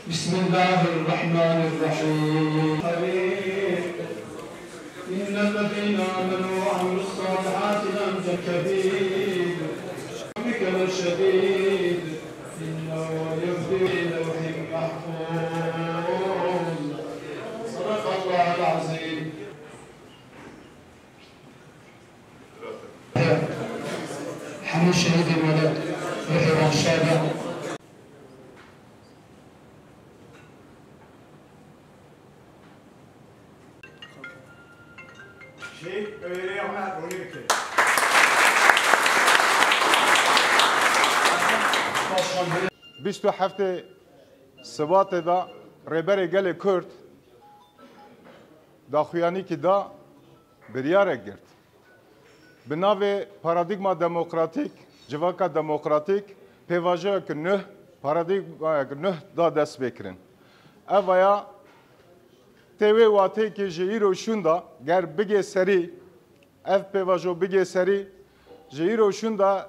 بسم الله الرحمن الرحيم إن الذين آمنوا وعملوا الصالحات لهم كبير ربك الشديد إنه يبدو لوح محفوظ صدق الله العظيم. حمد شهيد الولد وحيوان الشهداء. بیست و هفته سبات دا ریبر گل کرد دا خویانی که دا بریاره گرد به ناو پارادیگما دموکراتیک جواکا دموکراتیک پیواجه که نه پارادیگما نه دا دست بکرن اویا تیوی واتی که جیرو شوندا گر بگه سری اف پیواجو بگه سری جیرو شوندا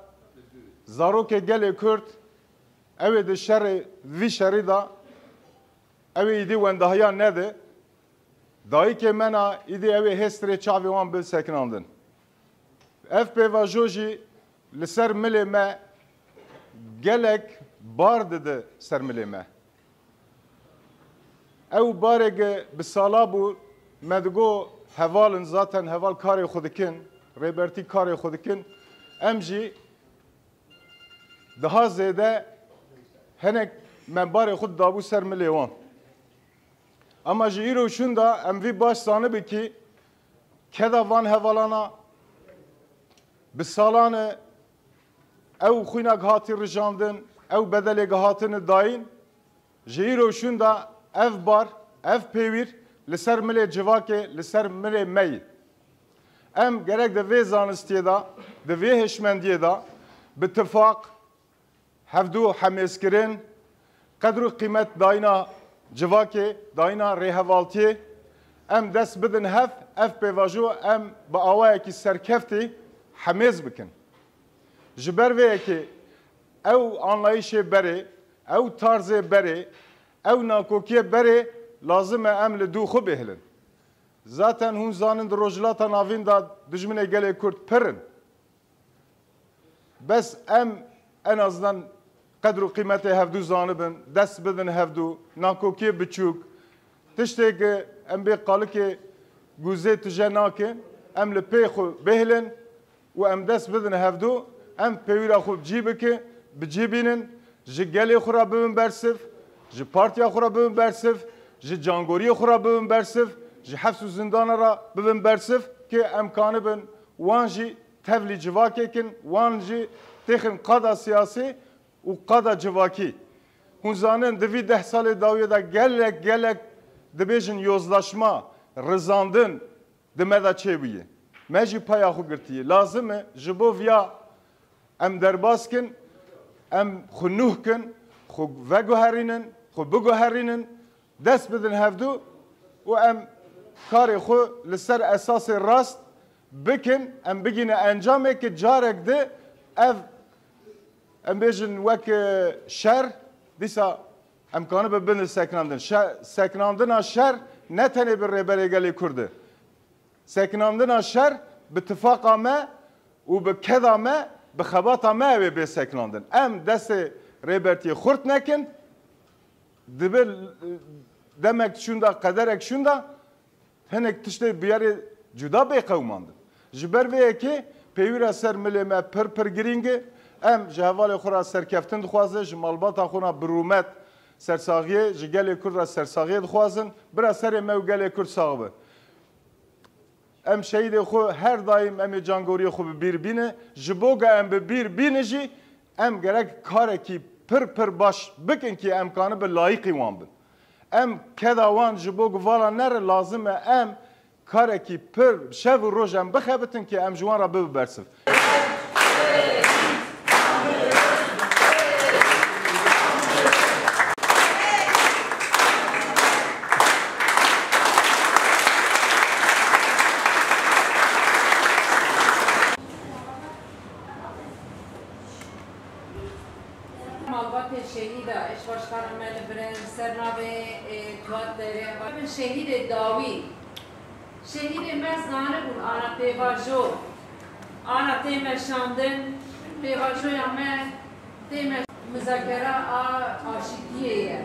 زاروک گل کرد اوی ده شر وی شری دا اوی ایدی وندهایا نده دایی که منا ایدی اوی هستری چاوی وان بل سکناندن اف پیوا جوجی لسر ملی ما گلک بار ده سر ملی ما او بارگ بسالا بو مدگو هوالن زاتن هوال کاری خودکن ریبرتی کاری خودکن امجی daha ziyade henek menbarê xud dabû ser milê wan. Ama ji îro şunda em vî baş zanibî ki keda van hevalana bi salan ew xwînek hatî rijandin ew bedelê hatine dayîn ji îro şunda ev bar ev pêwîr li ser milê civakê li ser milê meyî. Em gerek de vê zanistiyê da di vê hişmendiyê da bi tifaq هفدو حماسکرین قدر و قیمت داینا جواکی داینا ریهوالتی ام دست بدن هف اف پیواجو ام با آوائه کی سرکفتی حماس بکن جبر وی که او آنلایش بره او طرز بره او ناکوکی بره لازم ام لدو خوب بهلن zaten هون زانن در رجلات ناوین دا دجمنه گله کرد پرن بس ام en azından قدر و قیمت هفدو زانبن دست بدن هفدو ناکوکی بچوک تشتی که ام بی قاله که گوزه تجه ناکن ام لپی خو بهلن و ام دست بدن هفدو ام پیویرا خو بجیبه که بجیبینن جی گلی خورا ببین برسف جی پارتیا خورا ببین برسف جی جانگوری خورا ببین برسف جی حفظ و زندان را ببین برسف که امکانه بن وان جی تفلی جواکه کن وان جی تخن قادا سیاسی و قادا جواکی. هون زانن دوی 10 سال داویه دا gelek dibêjin yozlaşma, rizandin dime da çêbûye. Me jî paya xwe girtiye. Lazim e ji bo viya em derbas kin, em xwe nûh kin, xwe veguherînin, xwe biguherînin, dest bidin hevdû û em karê xwe li ser esasê rast bikin, em bigîne encamê ki carek de ev em bêjin wek şer dîsa emkanı bibin seknandin. Seknandina şer ne tenê bi rêberê gelê Kurd e. Seknandina şer bi tifaqa me û bi keda me bi xebata me ew ê bê seknandin. Em destê rêbertiyê xurt nekin dibe demek şunda qederek şunda hinek tiştê bi yerê cuda bê qewmandin. Ji ber vê yekê pêwîra ser milê me pir girîng e ام جهوال خورا سرکفتن دخوازه جمالبات خونا برومت سرساغیه جگل کرد را سرساغیه دخوازن برا سر مو گل کرد ساغبه ام شهید خو هر دایم ام جانگوری خو بیر بینه جبوگا ام بیر بینه جی ام گرک کاره کی پر باش بکن کی امکانه به لایقی وان بن ام کدا وان جبوگ والا نر لازمه ام کاره کی پر شب و روز ام بخبتن کی ام جوان را ببرسف Malbat şehida, eş başkanım Melibren, Sernabe, Tuatleri, ben şehid Davi. Şehid meznane bun, ana pevajo, ana teme şandın, pevajo ya me teme müzakere a aşikiye.